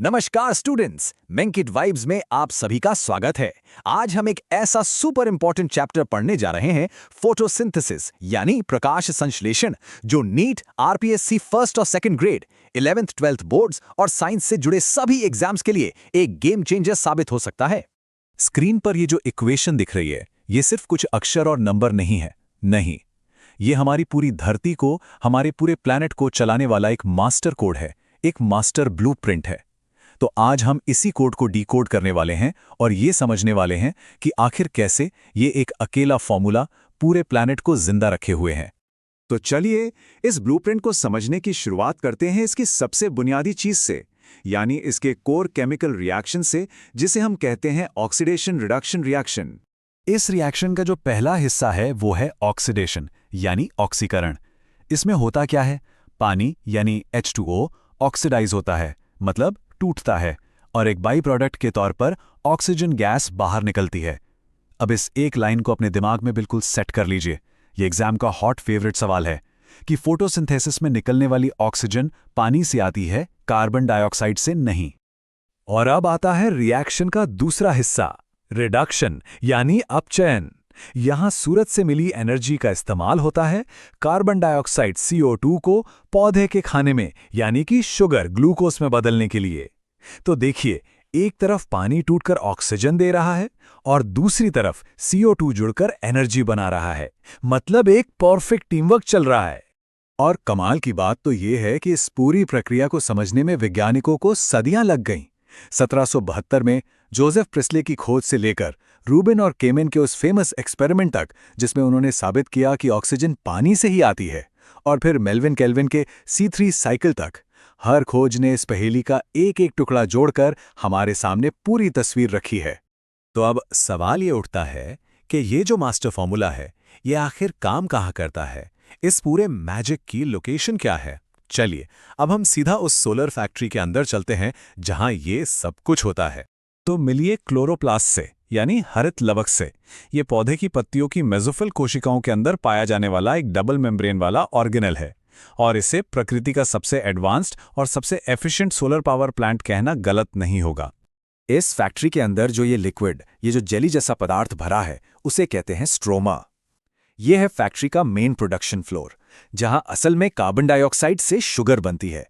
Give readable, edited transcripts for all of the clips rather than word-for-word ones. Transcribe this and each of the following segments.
नमस्कार students, मेंकिट vibes में आप सभी का स्वागत है। आज हम एक ऐसा सुपर इंपॉर्टेंट चैप्टर पढ़ने जा रहे हैं, फोटोसिंथेसिस यानी प्रकाश संश्लेषण, जो नीट, आरपीएससी फर्स्ट और second grade, 11th 12th boards और साइंस से जुड़े सभी एग्जाम्स के लिए एक गेम चेंजर साबित हो सकता है। स्क्रीन पर ये जो इक्वेशन दिख रही है, ये सिर्फ कुछ अक्षर और नंबर नहीं है। नहीं, ये हमारी पूरी धरती को, हमारे पूरे प्लैनेट को चलाने वाला एक मास्टर कोड है, एक मास्टर ब्लूप्रिंट है। तो आज हम इसी कोड को डिकोड करने वाले हैं और ये समझने वाले हैं कि आखिर कैसे ये एक अकेला फॉर्मूला पूरे प्लैनेट को जिंदा रखे हुए हैं। तो चलिए इस ब्लूप्रिंट को समझने की शुरुआत करते हैं इसकी सबसे बुनियादी चीज से, यानी इसके कोर केमिकल रिएक्शन से, जिसे हम कहते हैं ऑक्सीडेशन रिडक्शन रिएक्शन। इस रिएक्शन का जो पहला हिस्सा है वो है ऑक्सीडेशन यानी ऑक्सीकरण। इसमें होता क्या है? पानी यानी H2O ऑक्सीडाइज होता है, मतलब टूटता है, और एक बाई प्रोडक्ट के तौर पर ऑक्सीजन गैस बाहर निकलती है। अब इस एक लाइन को अपने दिमाग में बिल्कुल सेट कर लीजिए। ये एग्जाम का हॉट फेवरेट सवाल है कि फोटोसिंथेसिस में निकलने वाली ऑक्सीजन पानी से आती है, कार्बन डाइऑक्साइड से नहीं। और अब आता है रिएक्शन का दूसरा हिस्सा, रिडक्शन यानी अपचयन। यहां सूरज से मिली एनर्जी का इस्तेमाल होता है कार्बन डाइऑक्साइड CO2 को पौधे के खाने में यानी कि शुगर ग्लूकोज में बदलने के लिए। तो देखिए, एक तरफ पानी टूटकर ऑक्सीजन दे रहा है और दूसरी तरफ CO2 जुड़कर एनर्जी बना रहा है, मतलब एक परफेक्ट टीमवर्क चल रहा है। और कमाल की बात तो यह है कि इस पूरी प्रक्रिया को समझने में वैज्ञानिकों को सदियां लग गईं। 1772 में जोसेफ प्रिस्ले की खोज से लेकर रूबिन और केमेन के उस फेमस एक्सपेरिमेंट तक, जिसमें उन्होंने साबित किया कि ऑक्सीजन पानी से ही आती है, और फिर मेल्विन केल्विन के C3 साइकिल तक, हर खोज ने इस पहेली का एक एक टुकड़ा जोड़कर हमारे सामने पूरी तस्वीर रखी है। तो अब सवाल ये उठता है कि ये जो मास्टर फॉर्मूला है, ये आखिर काम कहाँ करता है? इस पूरे मैजिक की लोकेशन क्या है? चलिए अब हम सीधा उस सोलर फैक्ट्री के अंदर चलते हैं जहां ये सब कुछ होता है। तो मिलिए क्लोरोप्लास्ट से, यानी हरित लवक से। ये पौधे की पत्तियों की मेसोफिल कोशिकाओं के अंदर पाया जाने वाला एक डबल मेम्ब्रेन वाला ऑर्गेनेल है, और इसे प्रकृति का सबसे एडवांस्ड और सबसे एफिशिएंट सोलर पावर प्लांट कहना गलत नहीं होगा। इस फैक्ट्री के अंदर जो ये लिक्विड, ये जो जेली जैसा पदार्थ भरा है, उसे कहते हैं स्ट्रोमा। यह है फैक्ट्री का मेन प्रोडक्शन फ्लोर, जहां असल में कार्बन डाइऑक्साइड से शुगर बनती है।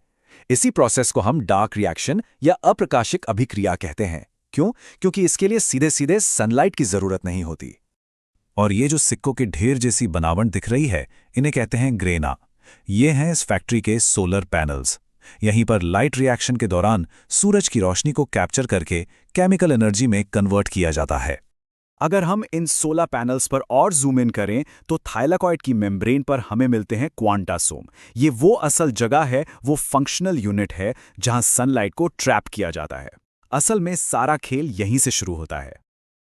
इसी प्रोसेस को हम डार्क रिएक्शन या अप्रकाशिक अभिक्रिया कहते हैं। क्यों? क्योंकि इसके लिए सीधे सीधे सनलाइट की जरूरत नहीं होती। और ये जो सिक्कों के ढेर जैसी बनावट दिख रही है, इन्हें कहते हैं ग्रेना। ये हैं इस फैक्ट्री के सोलर पैनल्स। यहीं पर लाइट रिएक्शन के दौरान सूरज की रोशनी को कैप्चर करके केमिकल एनर्जी में कन्वर्ट किया जाता है। अगर हम इन सोलर पैनल्स पर और जूम इन करें तो थाइलाकॉइड की मेम्ब्रेन पर हमें मिलते हैं क्वांटासोम। ये वो असल जगह है, वो फंक्शनल यूनिट है जहां सनलाइट को ट्रैप किया जाता है। असल में सारा खेल यहीं से शुरू होता है।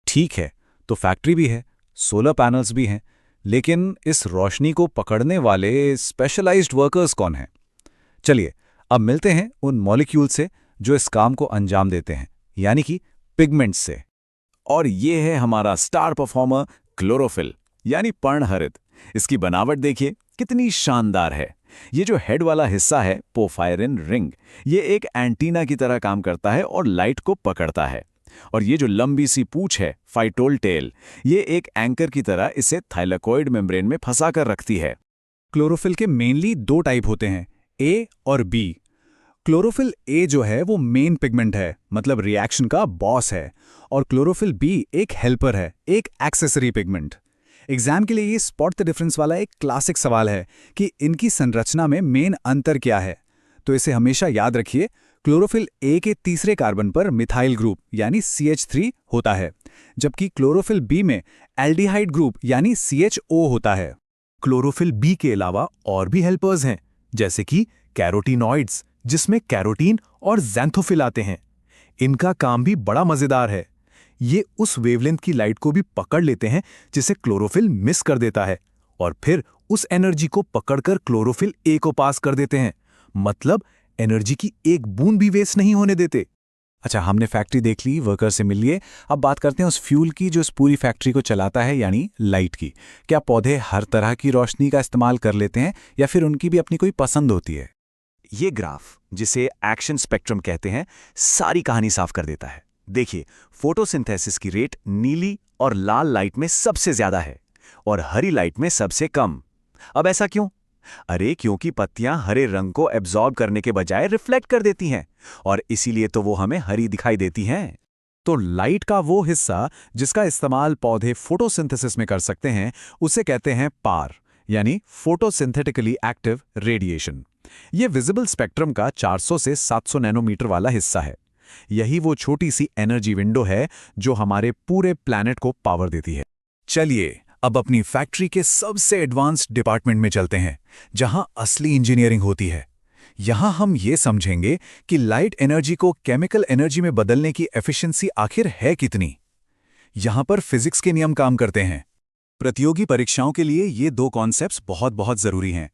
ठीक है, तो फैक्ट्री भी है, सोलर पैनल्स भी हैं, लेकिन इस रोशनी को पकड़ने वाले स्पेशलाइज्ड वर्कर्स कौन हैं? चलिए अब मिलते हैं उन मॉलिक्यूल से जो इस काम को अंजाम देते हैं, यानी कि पिगमेंट्स से। और ये है हमारा स्टार परफॉर्मर क्लोरोफिल, यानी पर्णहरित। इसकी बनावट देखिए कितनी शानदार है। ये जो हेड वाला हिस्सा है, पोफायरिन रिंग, ये एक एंटीना की तरह काम करता है और लाइट को पकड़ता है। और ये जो लंबी सी पूंछ है, फाइटोल टेल, ये एक एंकर की तरह इसे थाइलाकॉइड मेम्ब्रेन में फंसा कर रखती है। क्लोरोफिल के मेनली दो टाइप होते हैं, ए और बी। क्लोरोफिल ए जो है वो मेन पिगमेंट है, मतलब रिएक्शन का बॉस है, और क्लोरोफिल बी एक हेल्पर है, एक एक्सेसरी पिगमेंट। एग्जाम के लिए ये स्पॉट द डिफरेंस वाला एक क्लासिक सवाल है कि इनकी संरचना में मेन अंतर क्या है। तो इसे हमेशा याद रखिए, क्लोरोफिल ए के तीसरे कार्बन पर मिथाइल ग्रुप यानी CH3 होता है, जबकि क्लोरोफिल बी में एल्डिहाइड ग्रुप यानी CHO होता है। क्लोरोफिल बी के अलावा और भी हेल्पर्स हैं, जैसे कि कैरोटीनॉइड्स, जिसमें कैरोटीन और ज़ैंथोफिल आते हैं। इनका काम भी बड़ा मजेदार है। ये उस वेवलेंथ की लाइट को भी पकड़ लेते हैं जिसे क्लोरोफिल मिस कर देता है, और फिर उस एनर्जी को पकड़कर क्लोरोफिल ए को पास कर देते हैं, मतलब एनर्जी की एक बूंद भी वेस्ट नहीं होने देते। अच्छा, हमने फैक्ट्री देख ली, वर्कर से मिल लिए। अब बात करते हैं उस फ्यूल की जो इस पूरी फैक्ट्री को चलाता है, यानी लाइट की। क्या पौधे हर तरह की रोशनी का इस्तेमाल कर लेते हैं या फिर उनकी भी अपनी कोई पसंद होती है? ये ग्राफ, जिसे एक्शन स्पेक्ट्रम कहते हैं, सारी कहानी साफ कर देता है। देखिए, फोटोसिंथेसिस की रेट नीली और लाल लाइट में सबसे ज्यादा है और हरी लाइट में सबसे कम। अब ऐसा क्यों? अरे क्योंकि पत्तियां हरे रंग को एब्जॉर्ब करने के बजाय रिफ्लेक्ट कर देती हैं और इसीलिए तो वो हमें हरी दिखाई देती हैं। तो लाइट का वो हिस्सा जिसका इस्तेमाल पौधे फोटोसिंथेसिस में कर सकते हैं, उसे कहते हैं पार, यानी फोटोसिंथेटिकली एक्टिव रेडिएशन। ये विजिबल स्पेक्ट्रम का 400 से 700 नैनोमीटर वाला हिस्सा है। यही वो छोटी सी एनर्जी विंडो है जो हमारे पूरे प्लैनेट को पावर देती है। चलिए अब अपनी फैक्ट्री के सबसे एडवांस्ड डिपार्टमेंट में चलते हैं, जहां असली इंजीनियरिंग होती है। यहां हम ये समझेंगे कि लाइट एनर्जी को केमिकल एनर्जी में बदलने की एफिशिएंसी आखिर है कितनी। यहां पर फिजिक्स के नियम काम करते हैं। प्रतियोगी परीक्षाओं के लिए ये दो कॉन्सेप्ट्स बहुत जरूरी हैं।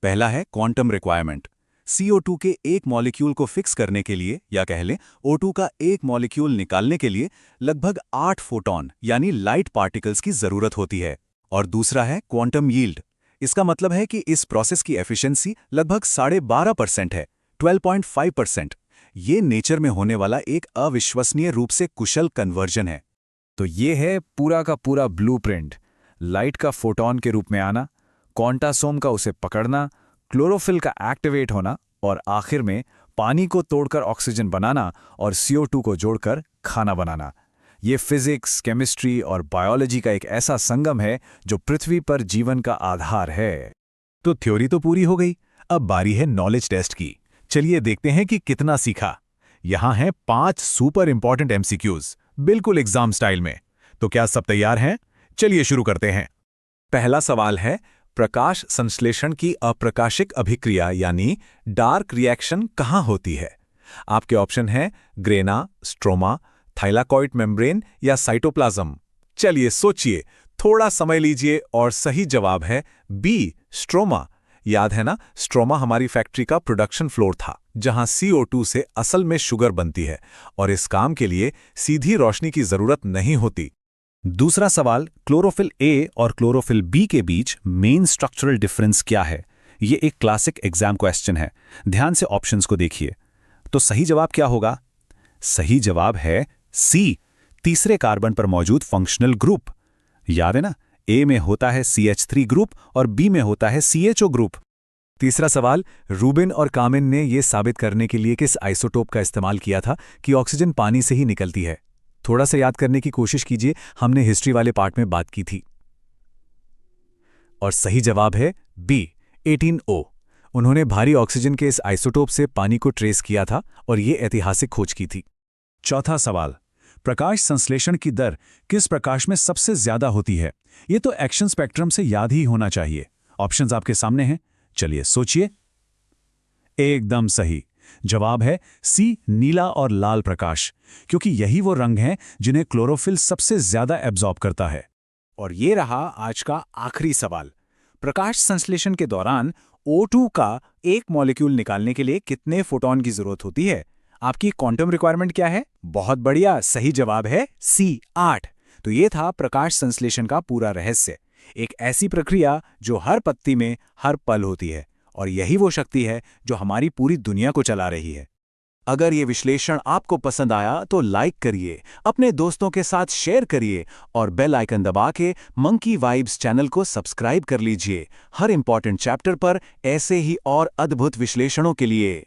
पहला है क्वांटम रिक्वायरमेंट। CO2 के एक मॉलिक्यूल को फिक्स करने के लिए, या कह लें O2 का एक मॉलिक्यूल निकालने के लिए लगभग 8 फोटॉन यानी लाइट पार्टिकल्स की जरूरत होती है। और दूसरा है क्वांटम यील्ड। इसका मतलब है कि इस प्रोसेस की एफिशिएंसी लगभग 12.5% है, 12.5%। ये नेचर में होने वाला एक अविश्वसनीय रूप से कुशल कन्वर्जन है। तो ये है पूरा का पूरा ब्लूप्रिंट। लाइट का फोटॉन के रूप में आना, क्वांटासोम का उसे पकड़ना, क्लोरोफिल का एक्टिवेट होना और आखिर में पानी को तोड़कर ऑक्सीजन बनाना और CO2 को जोड़कर खाना बनाना। ये फिजिक्स, केमिस्ट्री और बायोलॉजी का एक ऐसा संगम है जो पृथ्वी पर जीवन का आधार है। तो थ्योरी तो पूरी हो गई, अब बारी है नॉलेज टेस्ट की। चलिए देखते हैं कि कितना सीखा। यहां हैं 5 सुपर इंपॉर्टेंट MCQs, बिल्कुल एग्जाम स्टाइल में। तो क्या सब तैयार हैं? चलिए शुरू करते हैं। पहला सवाल है, प्रकाश संश्लेषण की अप्रकाशिक अभिक्रिया यानी डार्क रिएक्शन कहां होती है? आपके ऑप्शन हैं ग्रेना, स्ट्रोमा, थाइलाकॉइड मेम्ब्रेन या साइटोप्लाज्म। चलिए सोचिए, थोड़ा समय लीजिए और सही जवाब है बी, स्ट्रोमा। याद है ना, स्ट्रोमा हमारी फैक्ट्री का प्रोडक्शन फ्लोर था, जहां CO2 से असल में शुगर बनती है और इस काम के लिए सीधी रोशनी की जरूरत नहीं होती। दूसरा सवाल, क्लोरोफिल A और क्लोरोफिल B के बीच मेन स्ट्रक्चरल डिफरेंस क्या है? ये एक क्लासिक एग्जाम क्वेश्चन है। ध्यान से ऑप्शंस को देखिए। तो सही जवाब क्या होगा? सही जवाब है सी, तीसरे कार्बन पर मौजूद फंक्शनल ग्रुप। याद है ना, A में होता है CH3 ग्रुप और B में होता है CHO ग्रुप। तीसरा सवाल, रूबिन और कामिन ने यह साबित करने के लिए किस आइसोटोप का इस्तेमाल किया था कि ऑक्सीजन पानी से ही निकलती है? थोड़ा सा याद करने की कोशिश कीजिए, हमने हिस्ट्री वाले पार्ट में बात की थी। और सही जवाब है बी, 18O। उन्होंने भारी ऑक्सीजन के इस आइसोटोप से पानी को ट्रेस किया था और ये ऐतिहासिक खोज की थी। चौथा सवाल, प्रकाश संश्लेषण की दर किस प्रकाश में सबसे ज्यादा होती है? ये तो एक्शन स्पेक्ट्रम से याद ही होना चाहिए। ऑप्शंस आपके सामने हैं, चलिए सोचिए। एकदम सही जवाब है सी, नीला और लाल प्रकाश, क्योंकि यही वो रंग हैं जिन्हें क्लोरोफिल सबसे ज्यादा एब्जॉर्ब करता है। और ये रहा आज का आखिरी सवाल, प्रकाश संश्लेषण के दौरान O2 का एक मॉलिक्यूल निकालने के लिए कितने फोटॉन की जरूरत होती है? आपकी क्वांटम रिक्वायरमेंट क्या है? बहुत बढ़िया, सही जवाब है सी, 8। तो ये था प्रकाश संश्लेषण का पूरा रहस्य, एक ऐसी प्रक्रिया जो हर पत्ती में हर पल होती है और यही वो शक्ति है जो हमारी पूरी दुनिया को चला रही है। अगर ये विश्लेषण आपको पसंद आया तो लाइक करिए, अपने दोस्तों के साथ शेयर करिए और बेल आइकन दबा के मंकी वाइब्स चैनल को सब्सक्राइब कर लीजिए हर इंपॉर्टेंट चैप्टर पर ऐसे ही और अद्भुत विश्लेषणों के लिए।